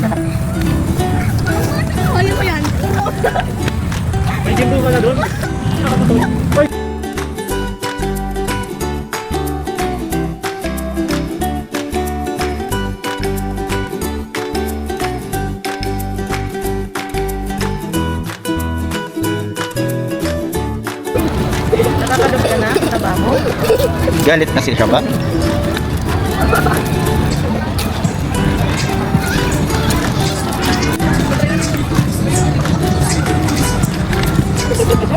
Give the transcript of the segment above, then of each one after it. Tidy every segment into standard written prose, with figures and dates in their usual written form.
Dyan na. Ayaw mo yan. May jimbo ka na doon. Nakakalog ka na sa taba mo. Galit na si Shaba.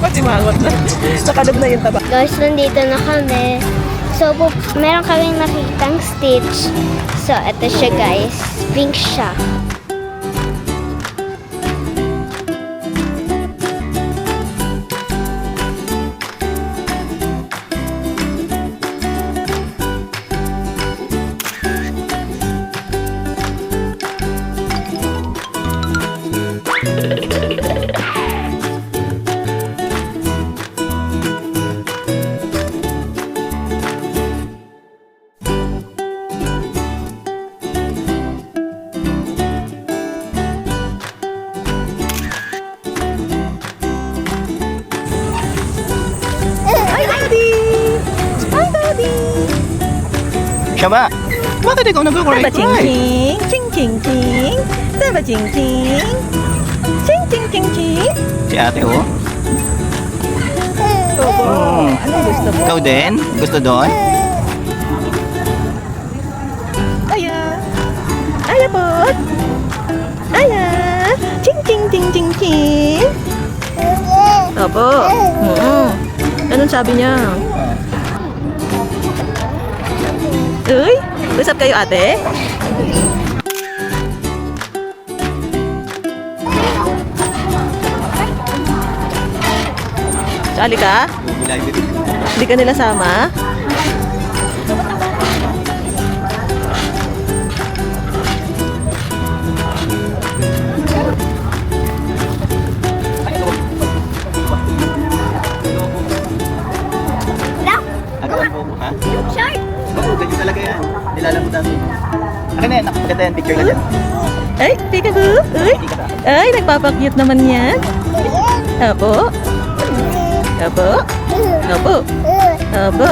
Masimangot na. Nakalog na yung taba. Guys, nandito na kami. So, meron kaming nakikitang Stitch. So, ito siya guys. Pink siya. Shaba, bakit ikaw nag-cry? Taba ching ching. Ching ching ching. Taba ching ching. Ching ching ching ching. Si ate oh. Opo. Ano gusto mo? Ikaw din? Gusto doon? Aya. Aya po. Aya. Ching ching ching ching ching. Opo. Anong sabi niya? Uy, usap kayo ate? Sali ka? Hindi ka nila sama? Agawan mo ha? Oo, ganyan talaga yan. Nilalang mo dati. Akin na yan, nakapaganda yan. Picture na dyan. Ay, peekaboo! Uy! Ay, nagpapakyut naman yan. Apo. Apo. Apo. Apo.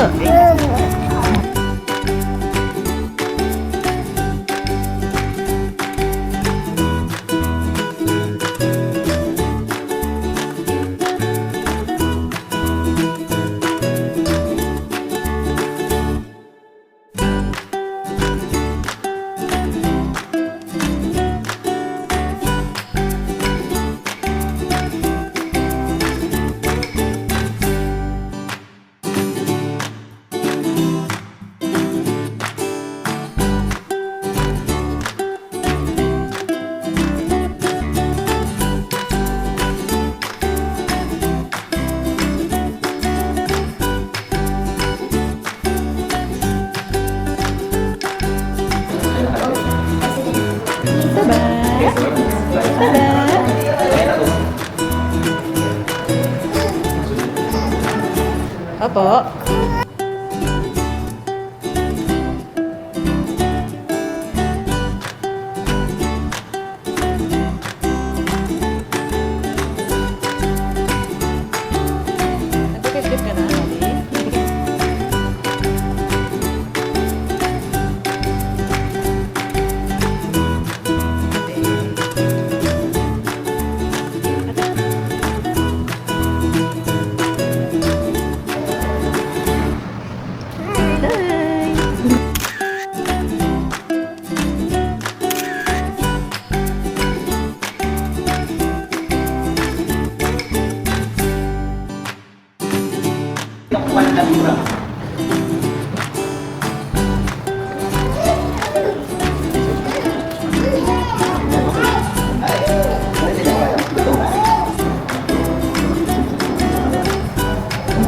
Opo. Nagpapit ka na, Ali?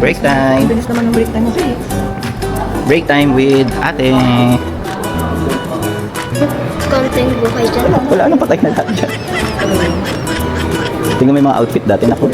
Break time. Bilis naman ng break time mo, eh. Break time with ate. Konting buhay dyan. Wala nang patay na lahat dyan. Tingnan mo yung mga outfit dati na po.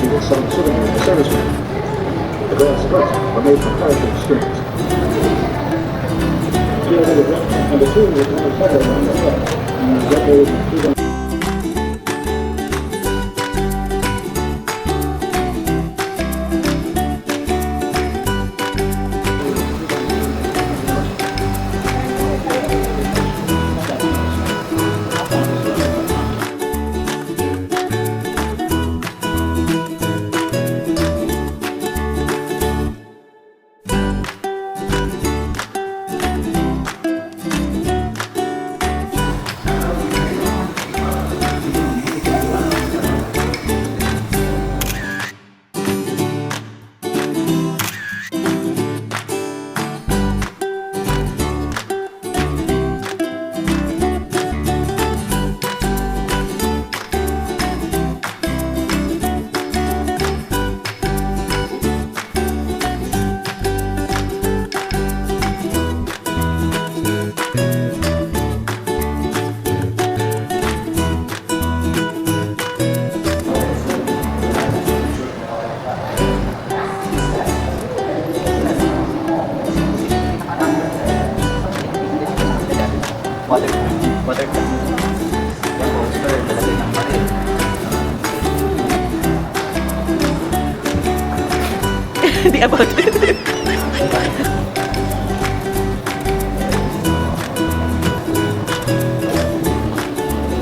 sorry about it.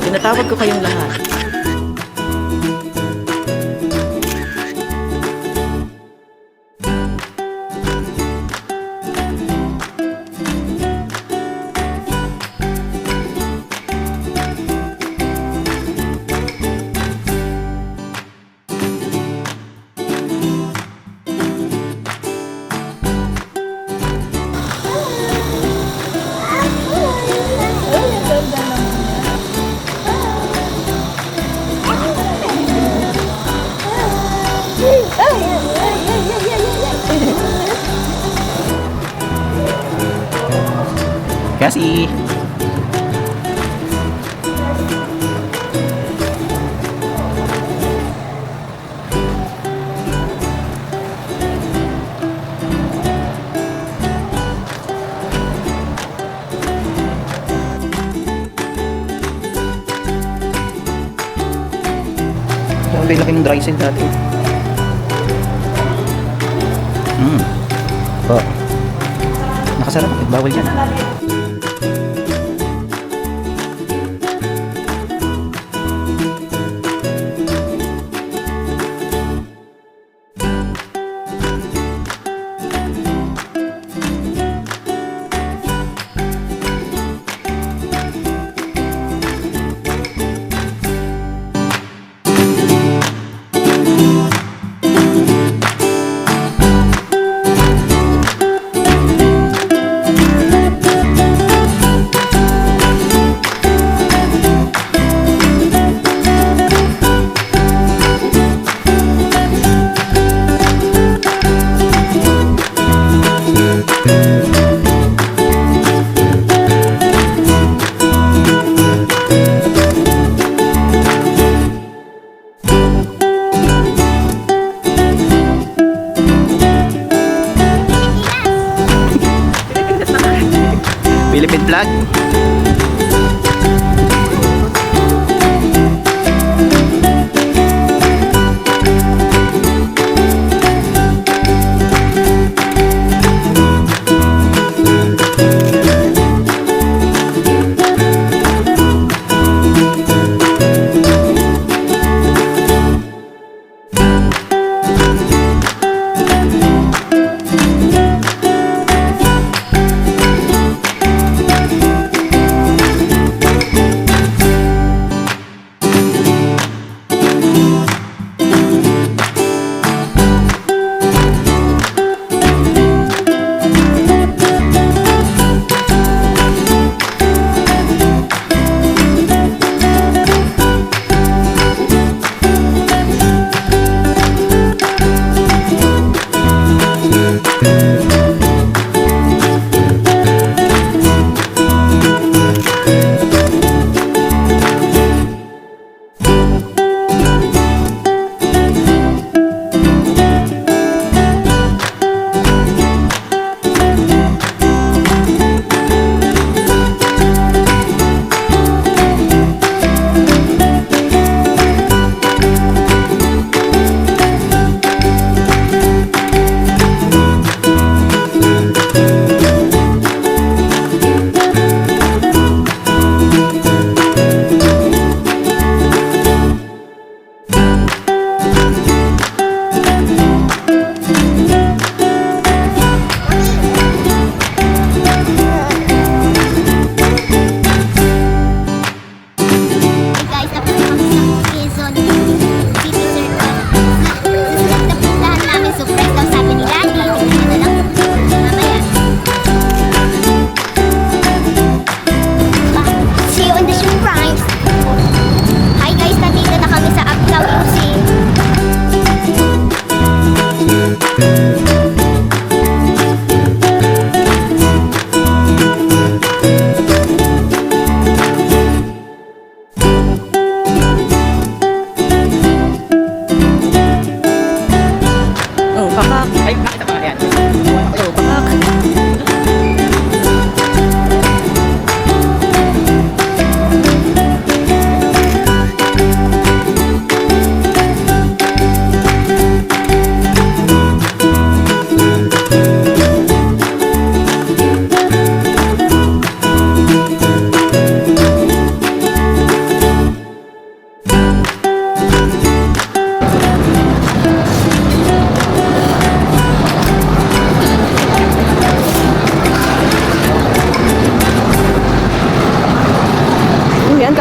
Tinatawag ko kayong lahat. Cassie! Grabe, laki ng dry sand dati. Oh. Nakasarap. Bawal yan.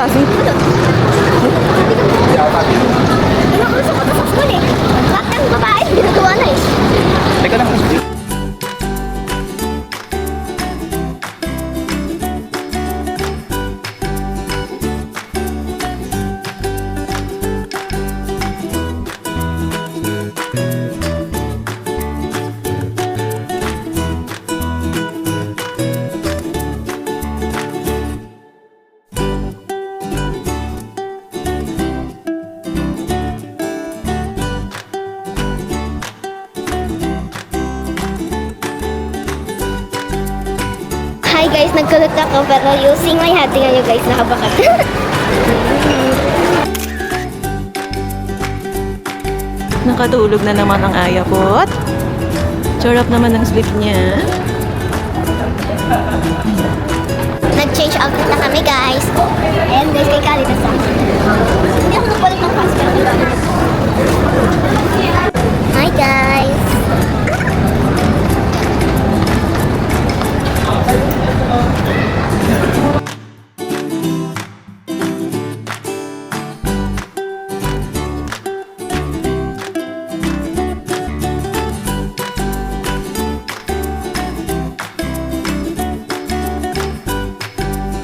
Kasi. Inuusok ko to sa school eh. Lahat ng babae, ginagawa na eh. Teka lang. Hi guys, nagkulot ako pero using my hat. Tingnan nyo guys, nakabakat. Nakatulog na naman ang ayapot. Charap naman ang sleep niya. Nag-change outfit na kami guys. Ayan guys, kay Kali na sa akin. Hindi ako nagpalit ng pants pero hi guys.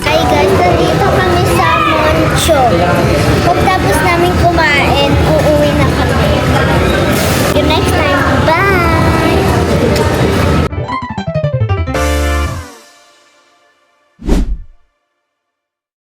Hi guys, nandito kami sa Moncho. Pagtapos namin